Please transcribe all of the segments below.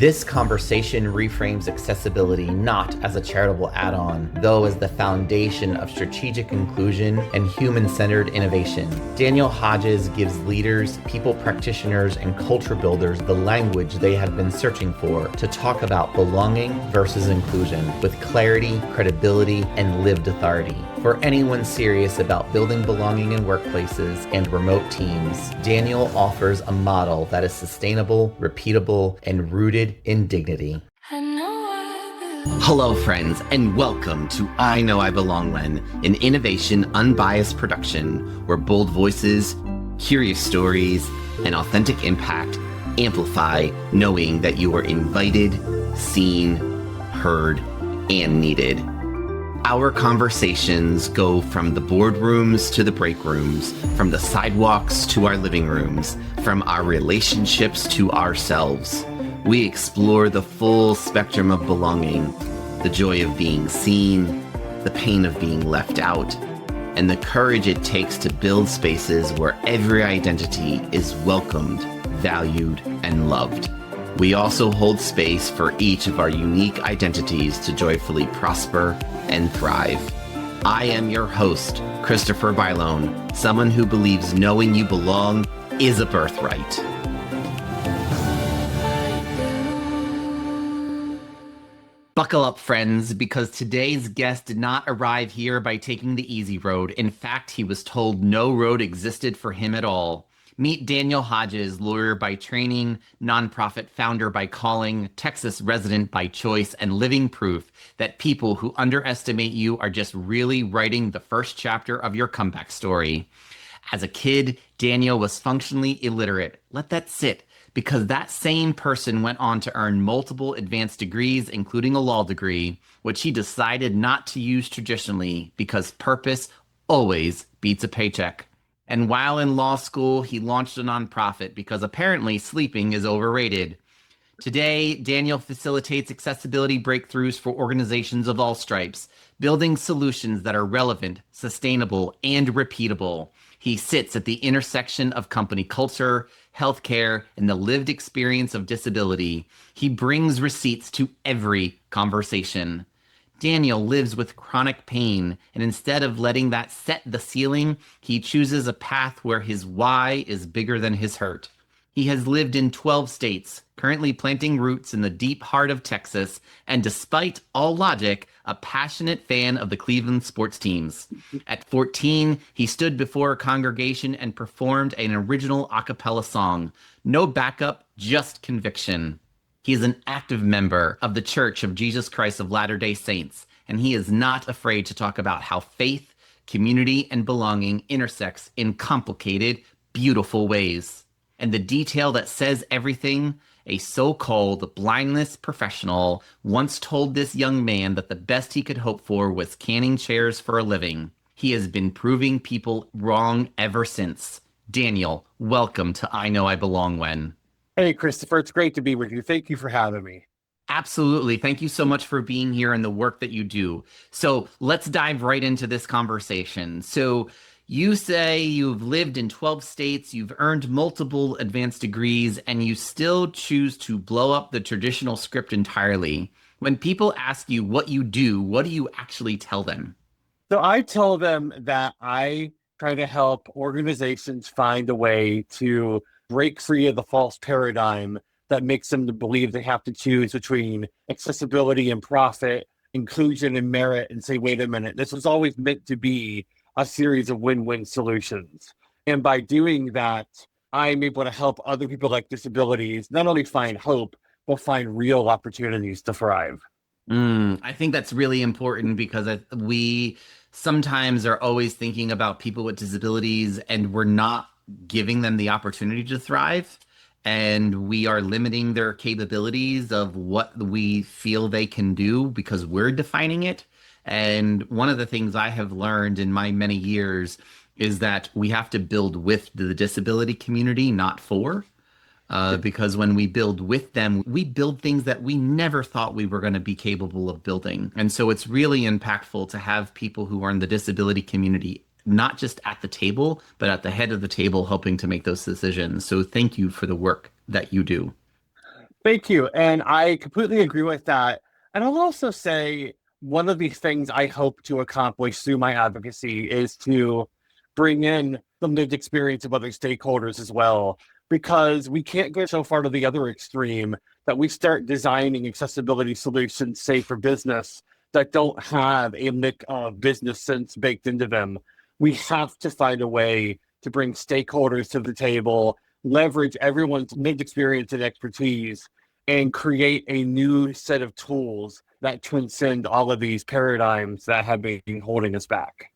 This conversation reframes accessibility not as a charitable add-on, though as the foundation of strategic inclusion and human-centered innovation. Daniel Hodges gives leaders, people practitioners, and culture builders the language they have been searching for to talk about belonging versus inclusion with clarity, credibility, and lived authority. For anyone serious about building belonging in workplaces and remote teams, Daniel offers a model that is sustainable, repeatable, and rooted in dignity. Hello, friends, and welcome to I Know I Belong When, an innovation unbiased production where bold voices, curious stories, and authentic impact amplify knowing that you are invited, seen, heard, and needed. Our conversations go from the boardrooms to the break rooms, from the sidewalks to our living rooms, from our relationships to ourselves. We explore the full spectrum of belonging, the joy of being seen, the pain of being left out, and the courage it takes to build spaces where every identity is welcomed, valued, and loved. We also hold space for each of our unique identities to joyfully prosper and thrive. I am your host, Christopher Bylone, someone who believes knowing you belong is a birthright. Buckle up, friends, because today's guest did not arrive here by taking the easy road. In fact, he was told no road existed for him at all. Meet Daniel Hodges, lawyer by training, nonprofit founder by calling, Texas resident by choice, and living proof that people who underestimate you are just really writing the first chapter of your comeback story. As a kid, Daniel was functionally illiterate. Let that sit, because that same person went on to earn multiple advanced degrees, including a law degree, which he decided not to use traditionally because purpose always beats a paycheck. And while in law school, he launched a nonprofit because apparently sleeping is overrated. Today, Daniel facilitates accessibility breakthroughs for organizations of all stripes, building solutions that are relevant, sustainable, and repeatable. He sits at the intersection of company culture, healthcare, and the lived experience of disability. He brings receipts to every conversation. Daniel lives with chronic pain, and instead of letting that set the ceiling, he chooses a path where his why is bigger than his hurt. He has lived in 12 states, currently planting roots in the deep heart of Texas, and despite all logic, a passionate fan of the Cleveland sports teams. At 14, he stood before a congregation and performed an original a cappella song. No backup, just conviction. He is an active member of the Church of Jesus Christ of Latter-day Saints, and he is not afraid to talk about how faith, community, and belonging intersects in complicated, beautiful ways. And the detail that says everything, a so-called blindness professional once told this young man that the best he could hope for was canning chairs for a living. He has been proving people wrong ever since. Daniel, welcome to I Know I Belong When. Hey, Christopher, it's great to be with you. Thank you for having me. Absolutely. Thank you so much for being here and the work that you do. So let's dive right into this conversation. So you say you've lived in 12 states, you've earned multiple advanced degrees, and you still choose to blow up the traditional script entirely. When people ask you what you do, what do you actually tell them? So I tell them that I try to help organizations find a way to break free of the false paradigm that makes them to believe they have to choose between accessibility and profit, inclusion and merit, and say, wait a minute, this was always meant to be a series of win-win solutions. And by doing that, I'm able to help other people like disabilities not only find hope, but find real opportunities to thrive. I think that's really important because we sometimes are always thinking about people with disabilities and we're not giving them the opportunity to thrive, and we are limiting their capabilities of what we feel they can do because we're defining it. And one of the things I have learned in my many years is that we have to build with the disability community, not for. Because when we build with them, we build things that we never thought we were going to be capable of building. And so it's really impactful to have people who are in the disability community, not just at the table, but at the head of the table, helping to make those decisions. So thank you for the work that you do. Thank you. And I completely agree with that. And I'll also say one of the things I hope to accomplish through my advocacy is to bring in the lived experience of other stakeholders as well, because we can't go so far to the other extreme that we start designing accessibility solutions, say for business, that don't have a lick of business sense baked into them. We have to find a way to bring stakeholders to the table, leverage everyone's lived experience and expertise, and create a new set of tools that transcend all of these paradigms that have been holding us back.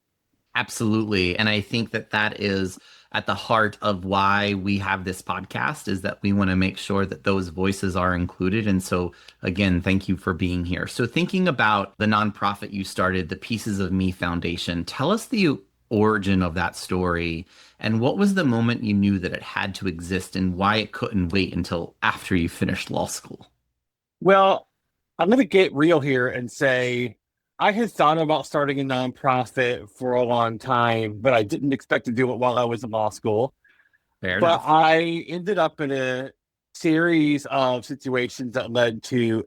Absolutely. And I think that that is at the heart of why we have this podcast is that we want to make sure that those voices are included. And so, again, thank you for being here. So, thinking about the nonprofit you started, the Pieces of Me Foundation, tell us the origin of that story and what was the moment you knew that it had to exist and why it couldn't wait until after you finished law school. Well, I'm going to get real here and say I had thought about starting a nonprofit for a long time, but I didn't expect to do it while I was in law school. Fair But enough. I ended up in a series of situations that led to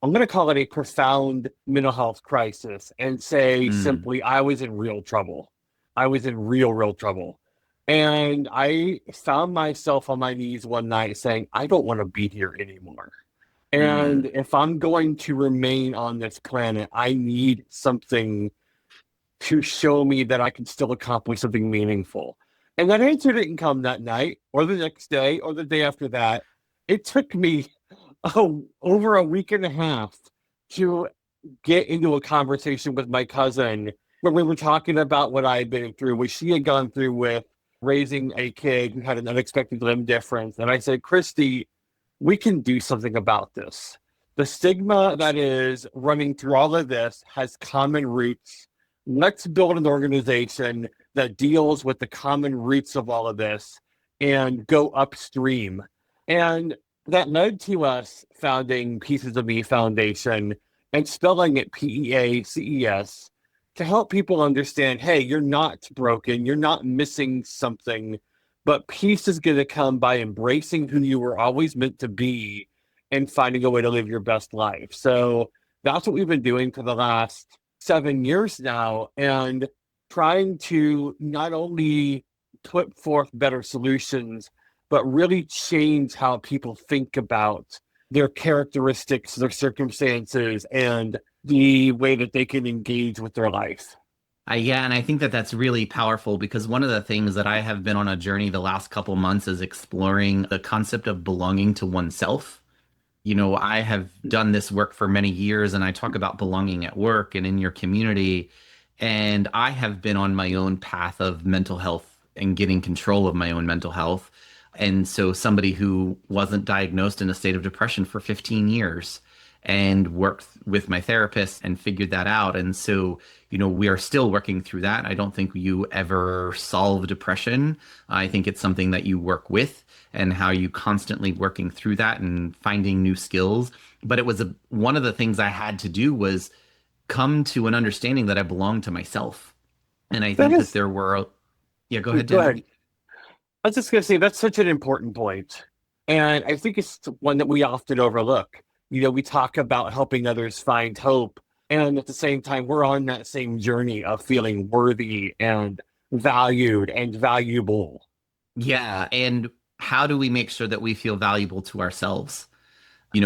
I'm going to call it a profound mental health crisis and say Mm, simply, I was in real trouble. I was in real trouble. And I found myself on my knees one night saying, I don't want to be here anymore. And mm, if I'm going to remain on this planet, I need something to show me that I can still accomplish something meaningful. And that answer didn't come that night or the next day or the day after that. It took me over a week and a half to get into a conversation with my cousin where we were talking about what I had been through, what she had gone through with raising a kid who had an unexpected limb difference. And I said, Christy, we can do something about this. The stigma that is running through all of this has common roots. Let's build an organization that deals with the common roots of all of this and go upstream. And that led to us founding Pieces of Me Foundation and spelling it PEACES to help people understand, hey, you're not broken, you're not missing something, but peace is going to come by embracing who you were always meant to be and finding a way to live your best life. So that's what we've been doing for the last 7 years now, and trying to not only put forth better solutions, but really change how people think about their characteristics, their circumstances, and the way that they can engage with their life. yeah, and I think that that's really powerful because one of the things that I have been on a journey the last couple months is exploring the concept of belonging to oneself. I have done this work for many years and I talk about belonging at work and in your community. And I have been on my own path of mental health and getting control of my own mental health. And so, somebody who wasn't diagnosed in a state of depression for 15 years and worked with my therapist and figured that out. And so, we are still working through that. I don't think you ever solve depression. I think it's something that you work with and how you constantly working through that and finding new skills. But it was one of the things I had to do was come to an understanding that I belong to myself. And I That think that is, there were, yeah, go ahead, go Daniel. ahead. I was just going to say that's such an important point. And I think it's one that we often overlook. We talk about helping others find hope. And at the same time, we're on that same journey of feeling worthy and valued and valuable. Yeah. And how do we make sure that we feel valuable to ourselves?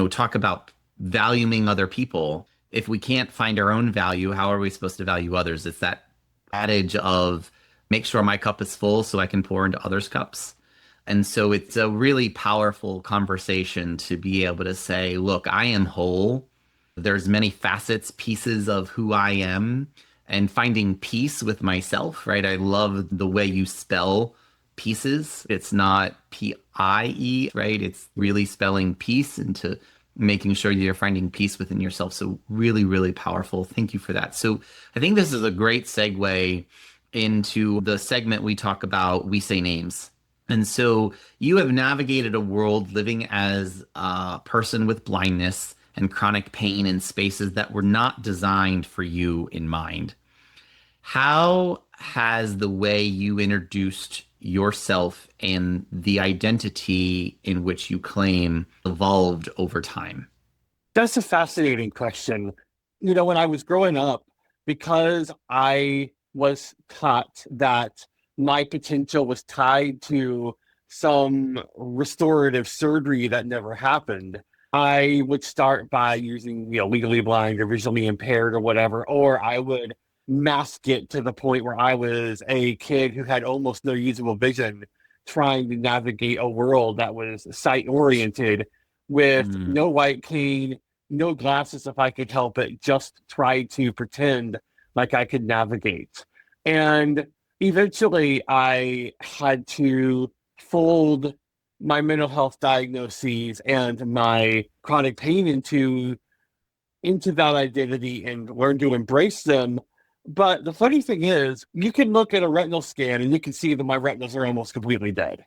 Talk about valuing other people. If we can't find our own value, how are we supposed to value others? It's that adage of make sure my cup is full so I can pour into others' cups. And so it's a really powerful conversation to be able to say, look, I am whole. There's many facets, pieces of who I am, and finding peace with myself, right? I love the way you spell pieces. It's not PIE, right? It's really spelling peace into making sure you're finding peace within yourself. So really, really powerful. Thank you for that. So I think this is a great segue into the segment we talk about, we say names. And so you have navigated a world living as a person with blindness and chronic pain in spaces that were not designed for you in mind. How has the way you introduced yourself and the identity in which you claim evolved over time? That's a fascinating question. When I was growing up, because I was taught that my potential was tied to some restorative surgery that never happened, I would start by using, legally blind or visually impaired or whatever, or I would mask it to the point where I was a kid who had almost no usable vision, trying to navigate a world that was sight oriented with Mm, no white cane, no glasses if I could help it, just try to pretend like I could navigate. And eventually I had to fold my mental health diagnoses and my chronic pain into that identity and learn to embrace them. But the funny thing is, you can look at a retinal scan and you can see that my retinas are almost completely dead.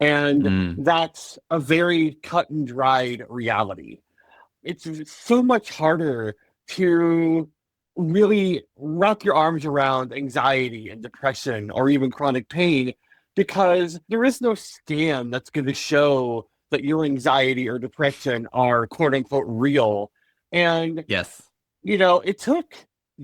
And mm, that's a very cut and dried reality. It's so much harder to really wrap your arms around anxiety and depression or even chronic pain because there is no scan that's going to show that your anxiety or depression are quote unquote real. And, yes. it took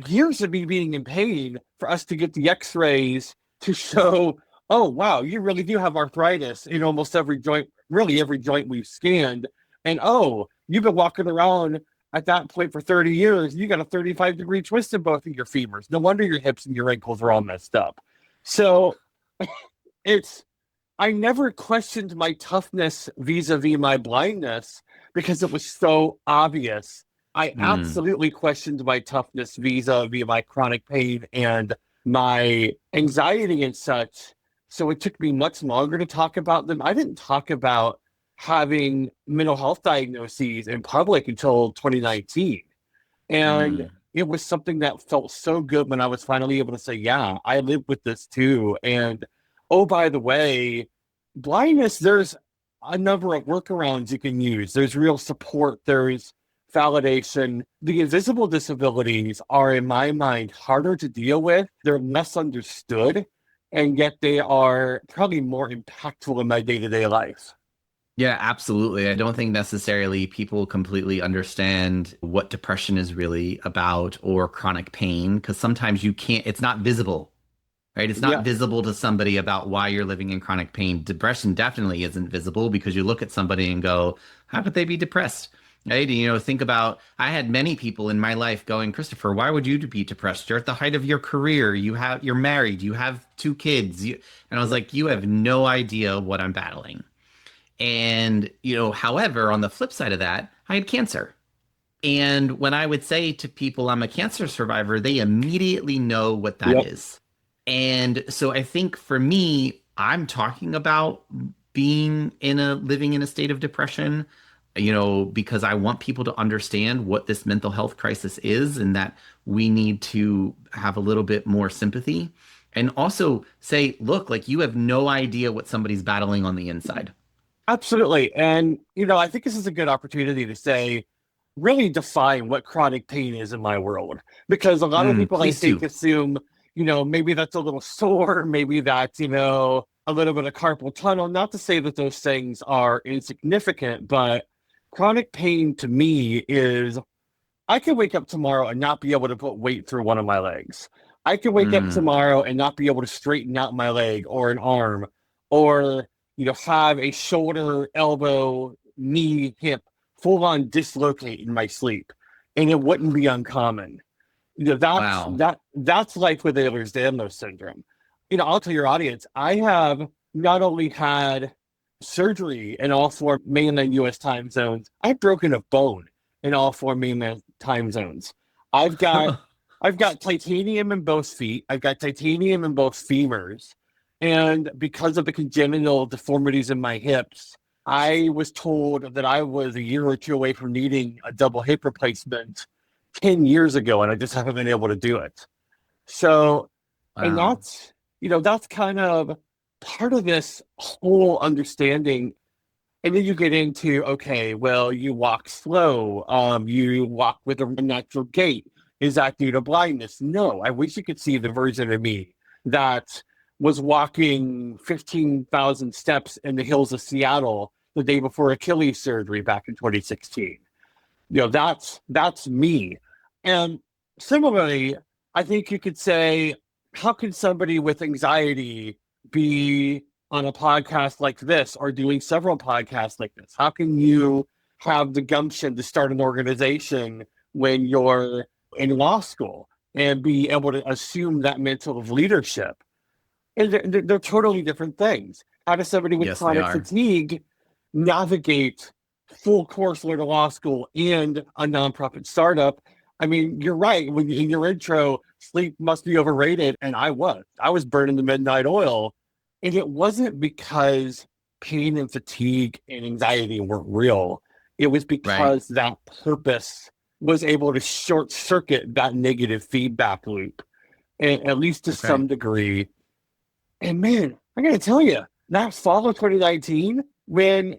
years of me being in pain for us to get the x-rays to show, oh, wow, you really do have arthritis in almost every joint, really every joint we've scanned. And, oh, you've been walking around at that point for 30 years. You got a 35-degree twist in both of your femurs. No wonder your hips and your ankles are all messed up. So it's, I never questioned my toughness vis-a-vis my blindness because it was so obvious. I Mm. absolutely questioned my toughness vis-a-vis my chronic pain and my anxiety and such. So it took me much longer to talk about them. I didn't talk about having mental health diagnoses in public until 2019. And Mm. it was something that felt so good when I was finally able to say, yeah, I live with this too. And oh, by the way, blindness, there's a number of workarounds you can use. There's real support, there's validation. The invisible disabilities are, in my mind, harder to deal with. They're less understood, and yet they are probably more impactful in my day-to-day life. Yeah, absolutely. I don't think necessarily people completely understand what depression is really about or chronic pain because sometimes you can't, it's not visible, right? It's not Yeah. visible to somebody about why you're living in chronic pain. Depression definitely isn't visible because you look at somebody and go, how could they be depressed? Right? Think about, I had many people in my life going, Christopher, why would you be depressed? You're at the height of your career. You're married. You have two kids. And I was like, you have no idea what I'm battling. And, however, on the flip side of that, I had cancer. And when I would say to people I'm a cancer survivor, they immediately know what that Yep. is. And so I think for me, I'm talking about living in a state of depression, because I want people to understand what this mental health crisis is and that we need to have a little bit more sympathy and also say, look, like you have no idea what somebody's battling on the inside. Absolutely. And, I think this is a good opportunity to say, really define what chronic pain is in my world. Because a lot of people, I Please think, do. assume, maybe that's a little sore, maybe that's, a little bit of carpal tunnel. Not to say that those things are insignificant, but chronic pain to me is I could wake up tomorrow and not be able to put weight through one of my legs. I could wake up Mm, tomorrow and not be able to straighten out my leg or an arm or, have a shoulder, elbow, knee, hip full on dislocate in my sleep. And it wouldn't be uncommon. That's wow. that's life with Ehlers-Danlos syndrome. I'll tell your audience, I have not only had surgery in all four mainland US time zones, I've broken a bone in all four mainland time zones. I've got I've got titanium in both feet. I've got titanium in both femurs. And because of the congenital deformities in my hips, I was told that I was a year or two away from needing a double hip replacement 10 years ago, and I just haven't been able to do it. So, and Wow. that's kind of part of this whole understanding. And then you get into, okay, well, you walk slow, you walk with a natural gait. Is that due to blindness? No, I wish you could see the version of me that was walking 15,000 steps in the hills of Seattle the day before Achilles surgery back in 2016. That's me. And similarly, I think you could say, how can somebody with anxiety be on a podcast like this or doing several podcasts like this? How can you have the gumption to start an organization when you're in law school and be able to assume that mantle of leadership? And they're totally different things. How does somebody with Yes, they chronic are. fatigue navigate full course learner law school and a nonprofit startup? I mean, you're right. When in your intro, sleep must be overrated. And I was burning the midnight oil. And it wasn't because pain and fatigue and anxiety weren't real. It was Right. because that purpose was able to short circuit that negative feedback loop, and at least to Okay. some degree. And man, I gotta tell you, that fall of 2019, when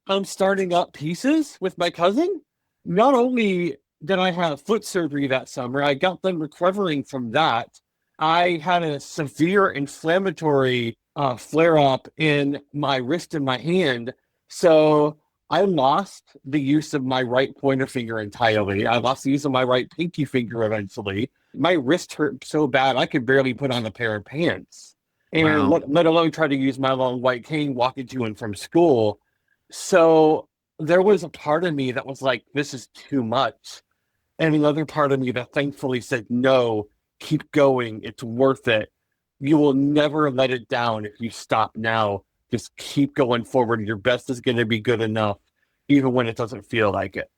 I'm starting up pieces with my cousin, not only did I have foot surgery that summer, I got them recovering from that. I had a severe inflammatory flare up in my wrist and my hand. So I lost the use of my right pointer finger entirely. I lost the use of my right pinky finger eventually. My wrist hurt so bad I could barely put on a pair of pants. And Wow. let alone try to use my long white cane walking to and from school. So there was a part of me that was like, this is too much. And another part of me that thankfully said, no, keep going. It's worth it. You will never let it down if you stop now. Just keep going forward. Your best is going to be good enough, even when it doesn't feel like it.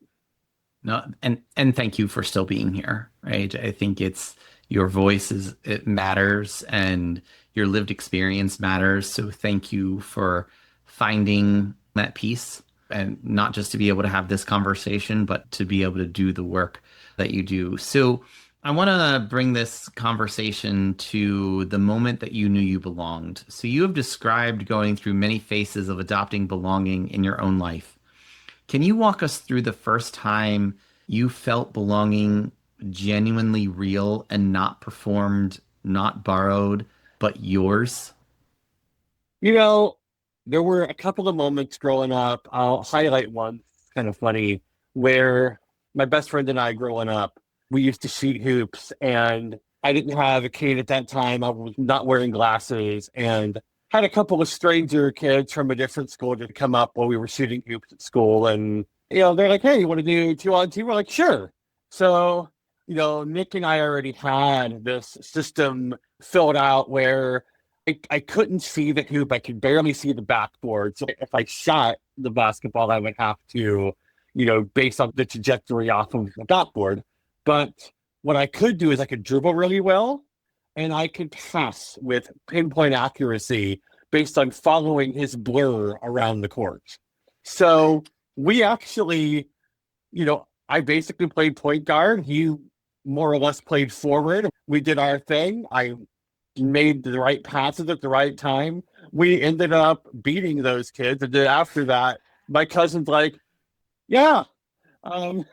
No, and thank you for still being here, right? I think it's your voice it matters and your lived experience matters. So thank you for finding that piece and not just to be able to have this conversation, but to be able to do the work that you do. So I want to bring this conversation to the moment that you knew you belonged. So you have described going through many phases of adopting belonging in your own life. Can you walk us through the first time you felt belonging genuinely real and not performed, not borrowed, but yours? You know, there were a couple of moments growing up. I'll highlight one, it's kind of funny, where my best friend and I growing up, we used to shoot hoops, and I didn't have a cane at that time. I was not wearing glasses, and had a couple of stranger kids from a different school to come up while we were shooting hoops at school. And, they're like, hey, you want to do 2-on-2? We're like, sure. So, Nick and I already had this system filled out where I couldn't see the hoop. I could barely see the backboard. So if I shot the basketball, I would have to, based on the trajectory off of the backboard. But what I could do is I could dribble really well and I could pass with pinpoint accuracy based on following his blur around the court. So we actually, I basically played point guard. He more or less played forward. We did our thing. I made the right passes at the right time. We ended up beating those kids. And then after that, my cousin's like, yeah, um,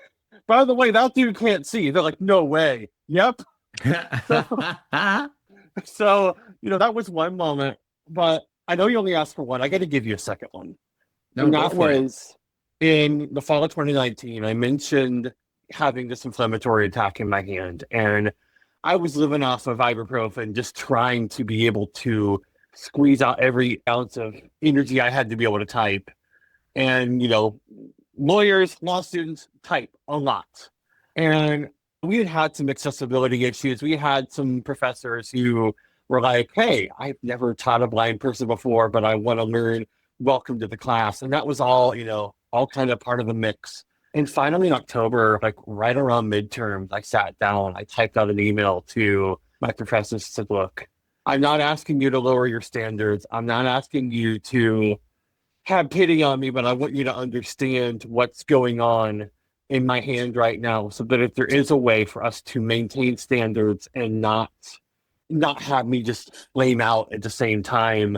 by the way, that dude can't see. They're like, no way. Yep. So, that was one moment. But I know you only asked for one. I got to give you a second one. No, And go that for it. was in the fall of 2019. I mentioned having this inflammatory attack in my hand. And I was living off of ibuprofen, just trying to be able to squeeze out every ounce of energy I had to be able to type. And, lawyers, law students type a lot. And we had some accessibility issues. We had some professors who were like, hey, I've never taught a blind person before, but I want to learn. Welcome to the class. And that was all, all kind of part of the mix. And finally, in October, like right around midterms, I sat down, I typed out an email to my professors, said, look, I'm not asking you to lower your standards. I'm not asking you to have pity on me, but I want you to understand what's going on in my hand right now, so that if there is a way for us to maintain standards and not have me just flame out at the same time,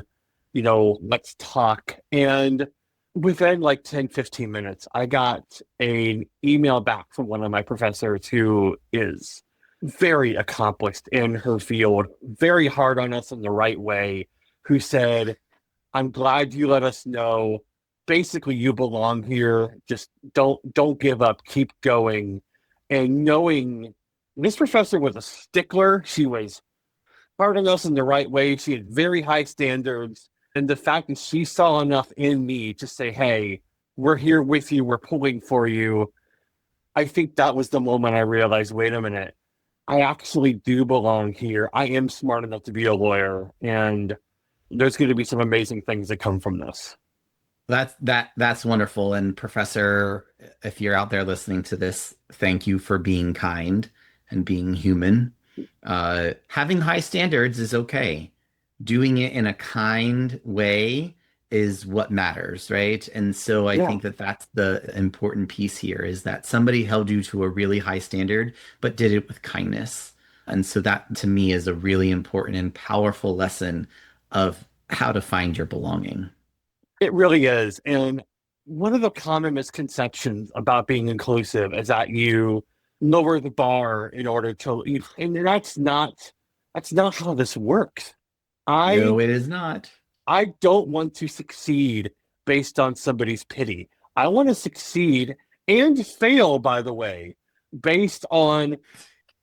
let's talk. And within like 10, 15 minutes, I got an email back from one of my professors who is very accomplished in her field, very hard on us in the right way, who said, I'm glad you let us know. Basically, you belong here. Just don't give up. Keep going. And knowing this professor was a stickler, she was hard on us in the right way. She had very high standards. And the fact that she saw enough in me to say, hey, we're here with you, we're pulling for you. I think that was the moment I realized, wait a minute, I actually do belong here. I am smart enough to be a lawyer, and there's going to be some amazing things that come from this. That's wonderful. And Professor, if you're out there listening to this, thank you for being kind and being human. Having high standards is okay. Doing it in a kind way is what matters, right? And so I Yeah, think that that's the important piece here is that somebody held you to a really high standard, but did it with kindness. And so that to me is a really important and powerful lesson of how to find your belonging. it really is. And one of the common misconceptions about being inclusive is that you lower the bar in order to, and that's not how this works. I No, it is not. I don't want to succeed based on somebody's pity. I want to succeed and fail, by the way, based on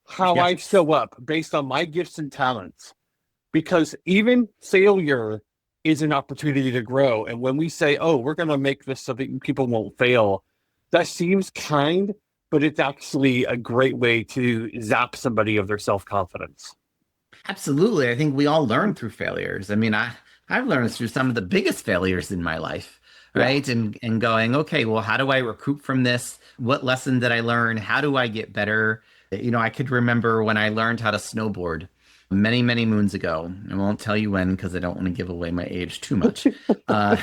how I Yes. show up, based on my gifts and talents. Because even failure is an opportunity to grow. And when we say, oh, we're going to make this so that people won't fail, that seems kind, but it's actually a great way to zap somebody of their self confidence. Absolutely. I think we all learn through failures. I mean, I've learned through some of the biggest failures in my life, Yeah. right? And going, okay, well, how do I recoup from this? What lesson did I learn? How do I get better? I could remember when I learned how to snowboard many, many moons ago. I won't tell you when because I don't want to give away my age too much. Uh,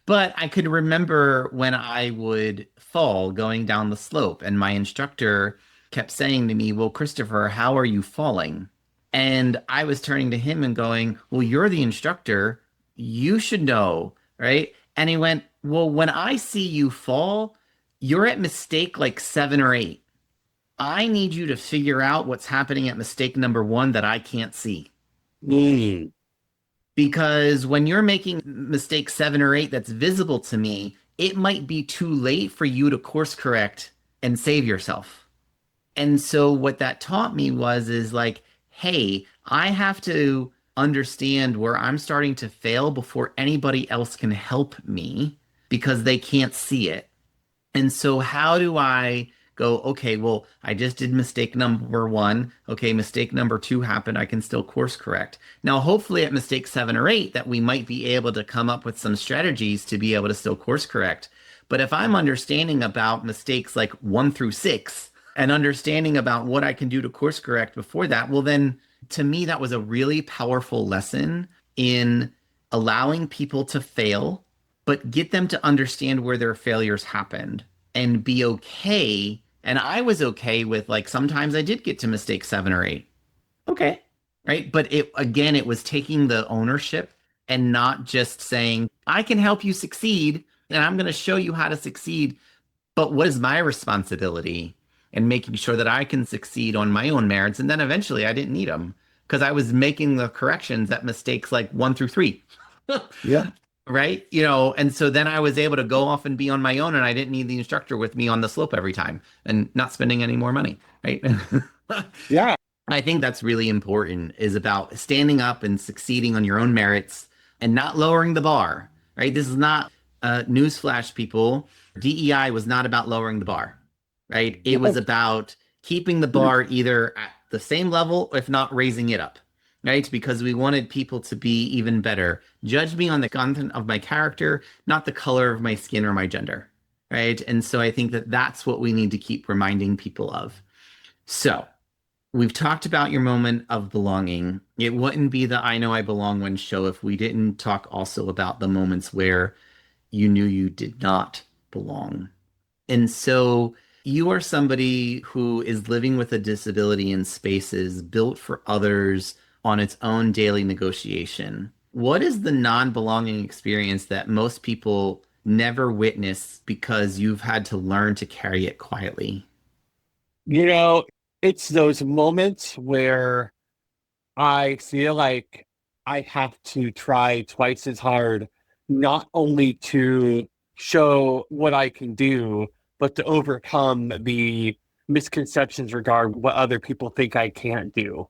but I could remember when I would fall going down the slope, and my instructor kept saying to me, well, Christopher, how are you falling? And I was turning to him and going, well, you're the instructor. You should know, right? And he went, well, when I see you fall, you're at mistake like 7 or 8. I need you to figure out what's happening at mistake number 1 that I can't see. Mm. Because when you're making mistake 7 or 8 that's visible to me, it might be too late for you to course correct and save yourself. And so what that taught me is like, hey, I have to understand where I'm starting to fail before anybody else can help me because they can't see it. And so how do I go, okay, well, I just did mistake number 1. Okay, mistake number 2 happened. I can still course correct. Now, hopefully at mistake 7 or 8 that we might be able to come up with some strategies to be able to still course correct. But if I'm understanding about mistakes like 1 through 6 and understanding about what I can do to course correct before that, well, then to me, that was a really powerful lesson in allowing people to fail but get them to understand where their failures happened and be okay. And I was okay with like sometimes I did get to mistake 7 or 8. Okay. Right. But it again, it was taking the ownership and not just saying, I can help you succeed and I'm going to show you how to succeed. But what is my responsibility in making sure that I can succeed on my own merits? And then eventually I didn't need them because I was making the corrections at mistakes like 1 through 3. Yeah. Right? And so then I was able to go off and be on my own, and I didn't need the instructor with me on the slope every time and not spending any more money, right? Yeah. I think that's really important is about standing up and succeeding on your own merits and not lowering the bar, right? This is not newsflash, people. DEI was not about lowering the bar, right? It was No. about keeping the bar either at the same level, if not raising it up, right? Because we wanted people to be even better. Judge me on the content of my character, not the color of my skin or my gender, right? And so I think that that's what we need to keep reminding people of. So, we've talked about your moment of belonging. It wouldn't be the I Know I Belong When show if we didn't talk also about the moments where you knew you did not belong. And so you are somebody who is living with a disability in spaces built for others on its own daily negotiation. What is the non-belonging experience that most people never witness because you've had to learn to carry it quietly? You know, It's those moments where I feel like I have to try twice as hard, not only to show what I can do, but to overcome the misconceptions regarding what other people think I can't do.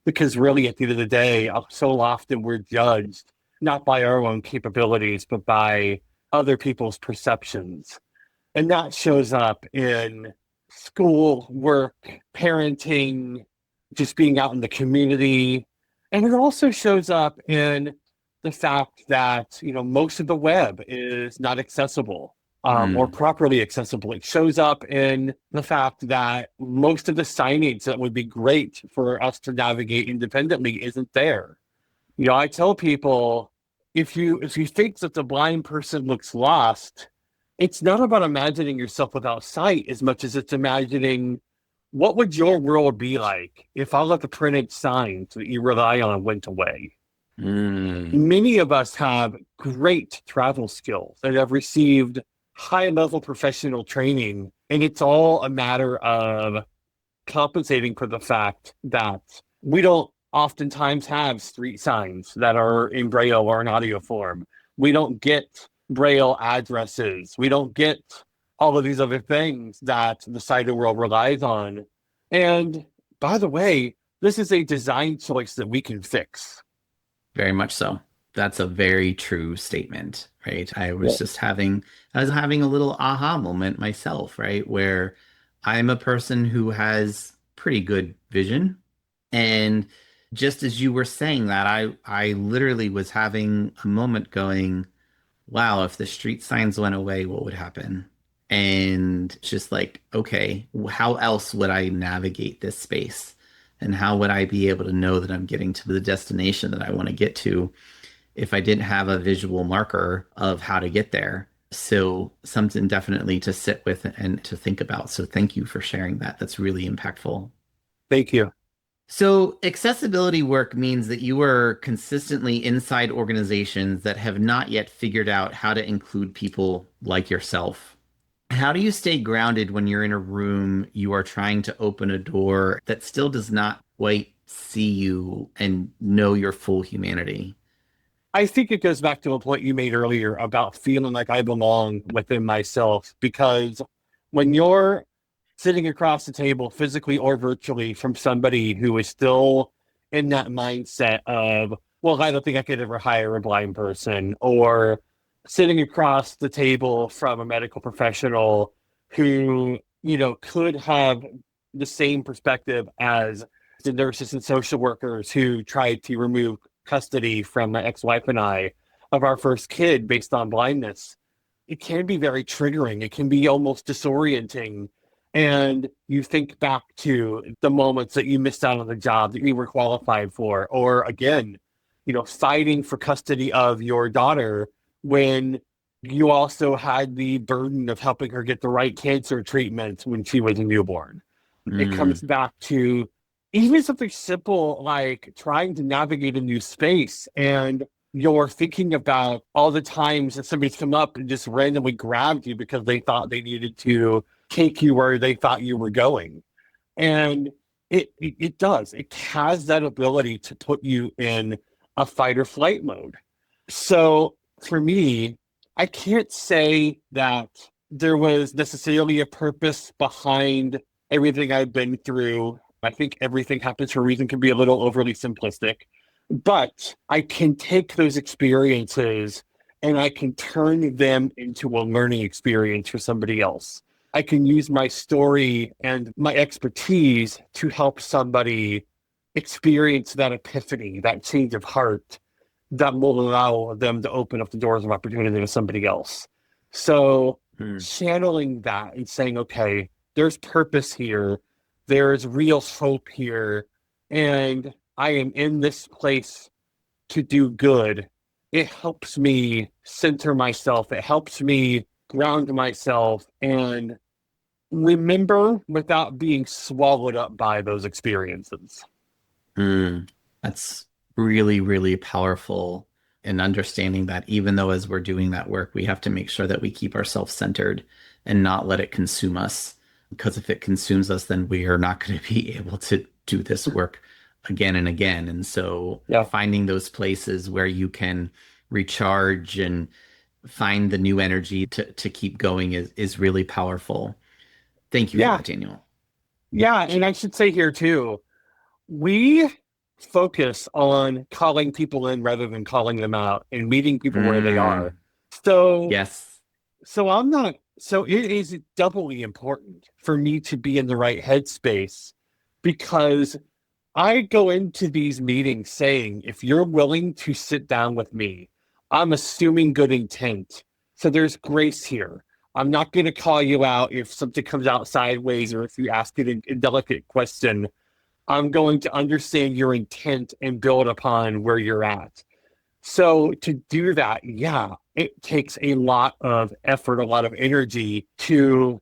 Because really, at the end of the day, so often we're judged not by our own capabilities, but by other people's perceptions. And that shows up in school, work, parenting, just being out in the community. And it also shows up in the fact that, most of the web is not accessible or Mm, properly accessible. It shows up in the fact that most of the signage that would be great for us to navigate independently isn't there. I tell people, if you think that the blind person looks lost, it's not about imagining yourself without sight as much as it's imagining what would your world be like if all of the printed signs that you rely on went away. mm. Many of us have great travel skills and have received high level professional training, and it's all a matter of compensating for the fact that we don't oftentimes have street signs that are in Braille or in audio form. We don't get Braille addresses. We don't get all of these other things that the sighted world relies on. And by the way, this is a design choice that we can fix. Very much so. That's a very true statement, right? Yeah. I was having a little aha moment myself, right? Where I'm a person who has pretty good vision. And just as you were saying that, I literally was having a moment going, wow, if the street signs went away, what would happen? And just like, okay, how else would I navigate this space? And how would I be able to know that I'm getting to the destination that I want to get to if I didn't have a visual marker of how to get there? So something definitely to sit with and to think about. So thank you for sharing that. That's really impactful. Thank you. So, accessibility work means that you are consistently inside organizations that have not yet figured out how to include people like yourself. How do you stay grounded when you're in a room, you are trying to open a door that still does not quite see you and know your full humanity? I think it goes back to a point you made earlier about feeling like I belong within myself because when you're sitting across the table physically or virtually from somebody who is still in that mindset of, well, I don't think I could ever hire a blind person, or sitting across the table from a medical professional who, could have the same perspective as the nurses and social workers who tried to remove custody from my ex-wife and I of our first kid based on blindness. It can be very triggering. It can be almost disorienting. And you think back to the moments that you missed out on the job that you were qualified for, or again, fighting for custody of your daughter when you also had the burden of helping her get the right cancer treatment when she was a newborn. It comes Mm, back to even something simple like trying to navigate a new space, and you're thinking about all the times that somebody's come up and just randomly grabbed you because they thought they needed to take you where they thought you were going. And it does. It has that ability to put you in a fight or flight mode. So for me, I can't say that there was necessarily a purpose behind everything I've been through. I think everything happens for a reason can be a little overly simplistic, but I can take those experiences and I can turn them into a learning experience for somebody else. I can use my story and my expertise to help somebody experience that epiphany, that change of heart that will allow them to open up the doors of opportunity to somebody else. So mm, channeling that and saying, okay, there's purpose here, there's real hope here, and I am in this place to do good. It helps me center myself. It helps me ground myself and remember without being swallowed up by those experiences. mm. That's really, really powerful in understanding that even though as we're doing that work, we have to make sure that we keep ourselves centered and not let it consume us. because if it consumes us, then we are not going to be able to do this work again and again. And so Yeah. finding those places where you can recharge and find the new energy to keep going is really powerful. Thank you for Yeah. that, Daniel. Yeah. And I should say here too, we focus on calling people in rather than calling them out and meeting people where they are. Mm, So, yes. so it is doubly important for me to be in the right headspace because I go into these meetings saying, if you're willing to sit down with me, I'm assuming good intent. So there's grace here. I'm not going to call you out if something comes out sideways or if you ask an indelicate question. I'm going to understand your intent and build upon where you're at. So to do that, yeah, it takes a lot of effort, a lot of energy to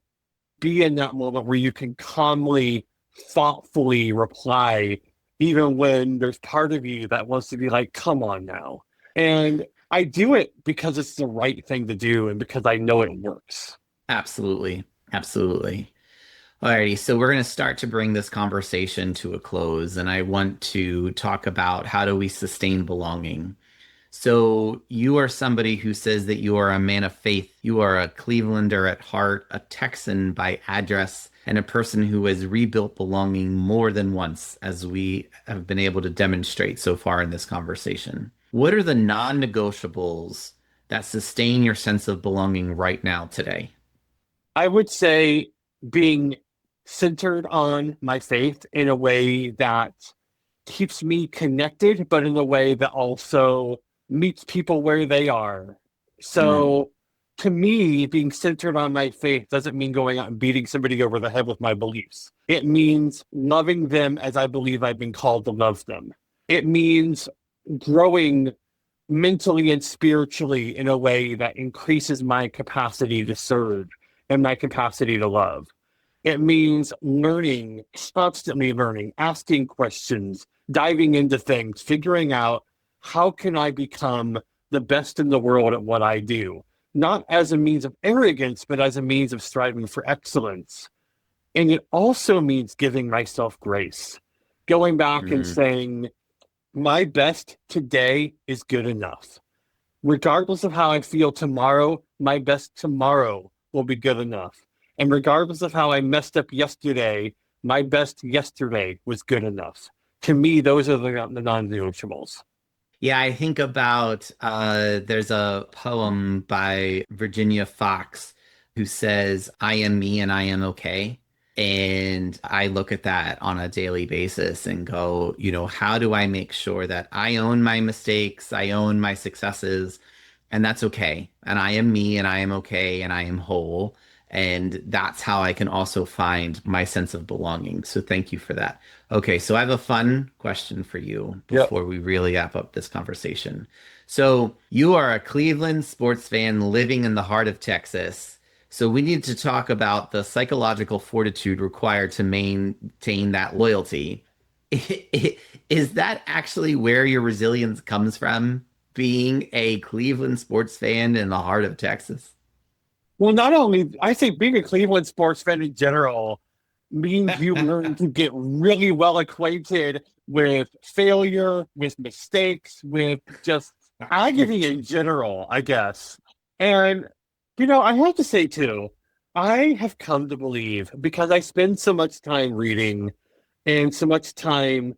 be in that moment where you can calmly, thoughtfully reply, even when there's part of you that wants to be like, come on now. And I do it because it's the right thing to do and because I know it works. Absolutely. Absolutely. Alrighty, so we're going to start to bring this conversation to a close, and I want to talk about how do we sustain belonging. So you are somebody who says that you are a man of faith. You are a Clevelander at heart, a Texan by address, and a person who has rebuilt belonging more than once, as we have been able to demonstrate so far in this conversation. What are the non-negotiables that sustain your sense of belonging right now today? I would say being centered on my faith in a way that keeps me connected, but in a way that also meets people where they are. Mm, So to me, being centered on my faith doesn't mean going out and beating somebody over the head with my beliefs. It means loving them as I believe I've been called to love them. It means growing mentally and spiritually in a way that increases my capacity to serve and my capacity to love. It means learning, constantly learning, asking questions, diving into things, figuring out how can I become the best in the world at what I do, not as a means of arrogance, but as a means of striving for excellence. And it also means giving myself grace, going back and mm. saying, my best today is good enough. Regardless of how I feel tomorrow, my best tomorrow will be good enough. And regardless of how I messed up yesterday, my best yesterday was good enough. To me, those are the non-negotiables. Yeah, I think about there's a poem by Virginia Fox who says, I am me and I am okay. And I look at that on a daily basis and go, how do I make sure that I own my mistakes, I own my successes, and that's okay. And I am me and I am okay and I am whole. And that's how I can also find my sense of belonging. So thank you for that. Okay, so I have a fun question for you Yep. before we really wrap up this conversation. So you are a Cleveland sports fan living in the heart of Texas. So we need to talk about the psychological fortitude required to maintain that loyalty. Is that actually where your resilience comes from? Being a Cleveland sports fan in the heart of Texas? Well, not only, I think being a Cleveland sports fan in general means you learn to get really well acquainted with failure, with mistakes, with just agony in general, I guess. And, I have to say too, I have come to believe because I spend so much time reading and so much time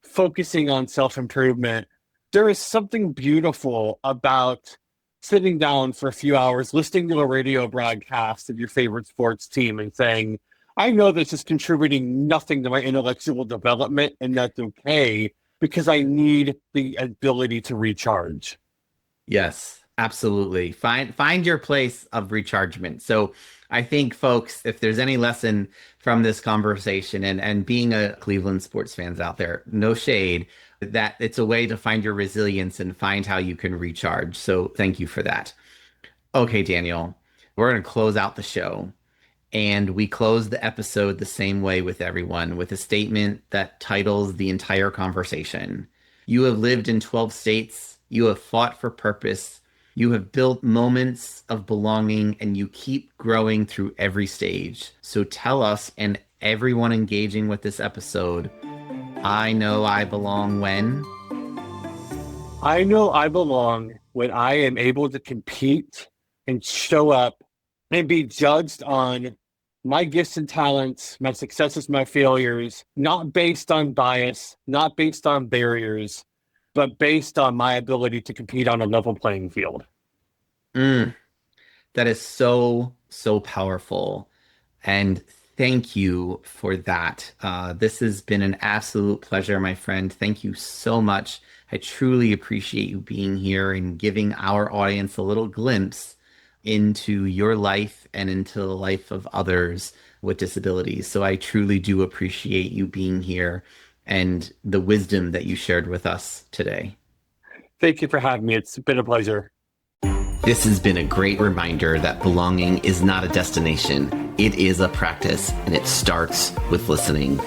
focusing on self-improvement, there is something beautiful about sitting down for a few hours, listening to a radio broadcast of your favorite sports team and saying, I know this is contributing nothing to my intellectual development, and that's okay because I need the ability to recharge. Yes, absolutely. Find your place of rechargement. So I think folks, if there's any lesson from this conversation and being a Cleveland sports fans out there, no shade, that it's a way to find your resilience and find how you can recharge. So thank you for that. Okay, Daniel, we're going to close out the show. And we close the episode the same way with everyone, with a statement that titles the entire conversation. You have lived in 12 states. You have fought for purpose. You have built moments of belonging and you keep growing through every stage. So tell us and everyone engaging with this episode, I know I belong when. I know I belong when I am able to compete and show up and be judged on my gifts and talents, my successes, my failures, not based on bias, not based on barriers, but based on my ability to compete on a level playing field. Mm, that is so, so powerful. And thank you for that. This has been an absolute pleasure, my friend. Thank you so much. I truly appreciate you being here and giving our audience a little glimpse into your life and into the life of others with disabilities. So I truly do appreciate you being here and the wisdom that you shared with us today. Thank you for having me. It's been a pleasure. This has been a great reminder that belonging is not a destination. It is a practice, and it starts with listening.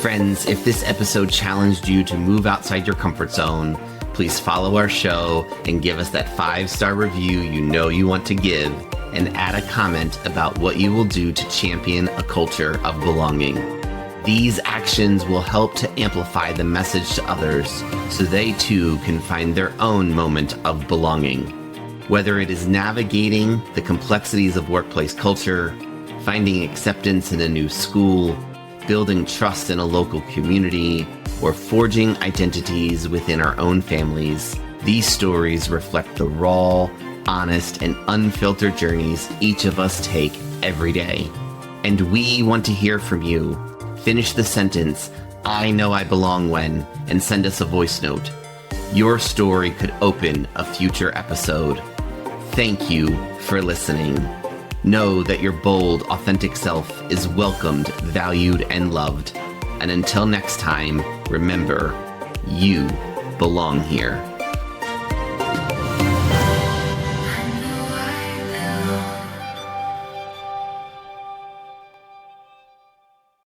Friends, if this episode challenged you to move outside your comfort zone, please follow our show and give us that 5-star review you know you want to give, and add a comment about what you will do to champion a culture of belonging. These actions will help to amplify the message to others so they too can find their own moment of belonging. Whether it is navigating the complexities of workplace culture, finding acceptance in a new school, building trust in a local community, or forging identities within our own families, these stories reflect the raw, honest, and unfiltered journeys each of us take every day. And we want to hear from you. Finish the sentence, I know I belong when, and send us a voice note. Your story could open a future episode. Thank you for listening. Know that your bold, authentic self is welcomed, valued, and loved. And until next time, remember, you belong here.